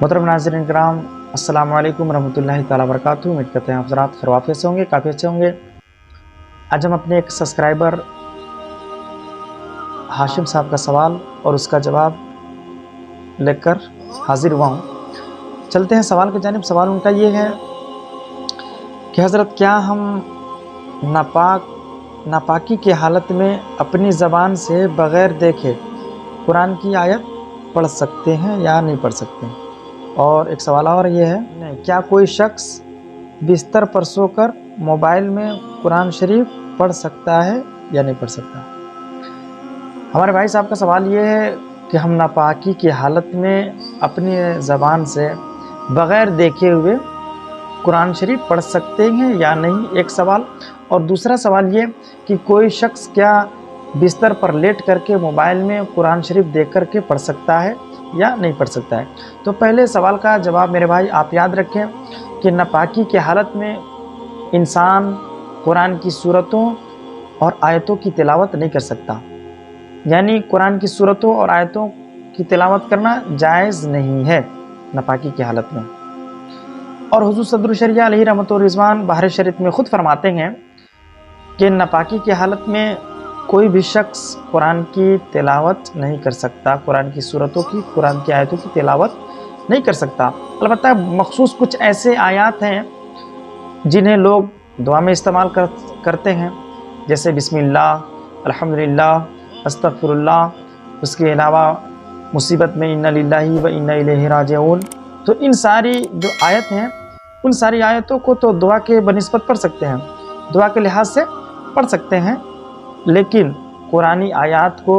मोहतरम नाज़रीन किराम, अस्सलामु अलैकुम रहमतुल्लाहि ताला बरकातुहू। उम्मीद करते हैं आप हज़रात खैरियत से होंगे, काफ़ी अच्छे होंगे। आज हम अपने एक सब्सक्राइबर हाशिम साहब का सवाल और उसका जवाब लेकर हाजिर हुआ हूँ। चलते हैं सवाल की जानिब। सवाल उनका ये है कि हज़रत, क्या हम नापाकी की हालत में अपनी ज़बान से बग़ैर देखे कुरान की आयत पढ़ सकते हैं या नहीं पढ़ सकते? और एक सवाल और ये है, क्या कोई शख्स बिस्तर पर सोकर मोबाइल में कुरान शरीफ पढ़ सकता है या नहीं पढ़ सकता? हमारे भाई साहब का सवाल ये है कि हम नापाकी की हालत में अपनी ज़बान से बग़ैर देखे हुए कुरान शरीफ पढ़ सकते हैं या नहीं, एक सवाल। और दूसरा सवाल ये कि कोई शख्स क्या बिस्तर पर लेट करके मोबाइल में कुरान शरीफ देख करके पढ़ सकता है या नहीं पढ़ सकता है? तो पहले सवाल का जवाब मेरे भाई आप याद रखें कि नापाकी की हालत में इंसान कुरान की सूरतों और आयतों की तिलावत नहीं कर सकता। यानी कुरान की सूरतों और आयतों की तिलावत करना जायज़ नहीं है नापाकी की हालत में। और हुज़ूर सदरुल शरिया अलैहि रहमत व रिज़वान बाहर शरीयत में ख़ुद फरमाते हैं कि नापाकी की हालत में कोई भी शख्स कुरान की तिलावत नहीं कर सकता, कुरान की सूरतों की, कुरान की आयतों की तिलावत नहीं कर सकता। अलबत्ता मखसूस कुछ ऐसे आयात हैं जिन्हें लोग दुआ में इस्तेमाल करते हैं, जैसे बिस्मिल्लाह, अल्हम्दुलिल्लाह, अस्तगफिरुल्लाह। उसके अलावा मुसीबत में इन्ना लिल्लाहि व इन्ना इलैहि राजिऊन। तो इन सारी जो आयत हैं, उन सारी आयतों को तो दुआ के बनिस्बत पढ़ सकते हैं, दुआ के लिहाज से पढ़ सकते हैं, लेकिन कुरानी आयत को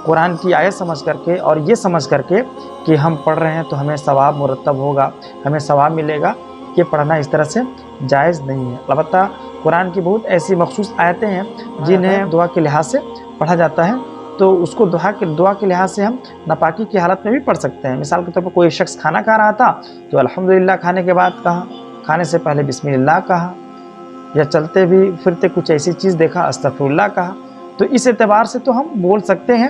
कुरान की आयत समझ करके और ये समझ करके कि हम पढ़ रहे हैं तो हमें सवाब मुरतब होगा, हमें सवाब मिलेगा, ये पढ़ना इस तरह से जायज़ नहीं है। अलबत्ता कुरान की बहुत ऐसी मखसूस आयतें हैं जिन्हें दुआ के लिहाज से पढ़ा जाता है, तो उसको दुआ के लिहाज से हम नापाकी की हालत में भी पढ़ सकते हैं। मिसाल के तौर पर कोई शख्स खाना खा रहा था तो अल्हम्दुलिल्लाह खाने के बाद कहा, खाने से पहले बिस्मिल्लाह कहा, या चलते भी फिरते कुछ ऐसी चीज़ देखा अस्तगफिरुल्लाह कहा, तो इस एतबार से तो हम बोल सकते हैं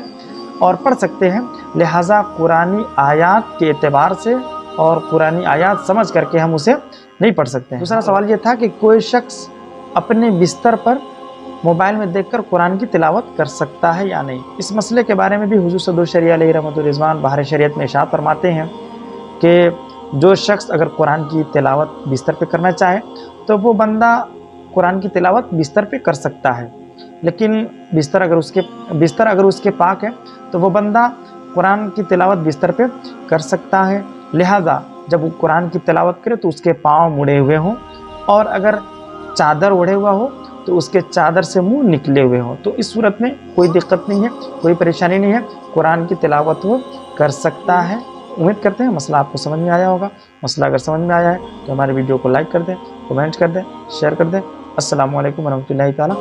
और पढ़ सकते हैं। लिहाजा कुरानी आयात के एतबार से और कुरानी आयात समझ करके हम उसे नहीं पढ़ सकते हैं। दूसरा सवाल ये था कि कोई शख्स अपने बिस्तर पर मोबाइल में देखकर कुरान की तिलावत कर सकता है या नहीं। इस मसले के बारे में भी हुज़ूर सदरुल शरिया अलैहि रहमत व रिज़वान बाहर शरीयत में इरशाद फरमाते हैं कि जो शख्स अगर कुरान की तिलावत बिस्तर पे करना चाहे तो वो बंदा कुरान की तिलावत बिस्तर पे कर सकता है, लेकिन बिस्तर अगर उसके पाक है तो वो बंदा कुरान की तिलावत बिस्तर पे कर सकता है। लिहाजा जब वो कुरान की तिलावत करे तो उसके पाँव मुड़े हुए हों, और अगर चादर ओढ़े हुआ हो तो उसके चादर से मुंह निकले हुए हों। तो इस सूरत में कोई दिक्कत नहीं है, कोई परेशानी नहीं है, कुरान की तिलावत वो कर सकता है। उम्मीद करते हैं मसला आपको समझ में आया होगा। मसला अगर समझ में आया है तो हमारे वीडियो को लाइक कर दें, कमेंट कर दें, शेयर कर दें। अस्सलामु अलैकुम रहमतुल्लाहि ताला।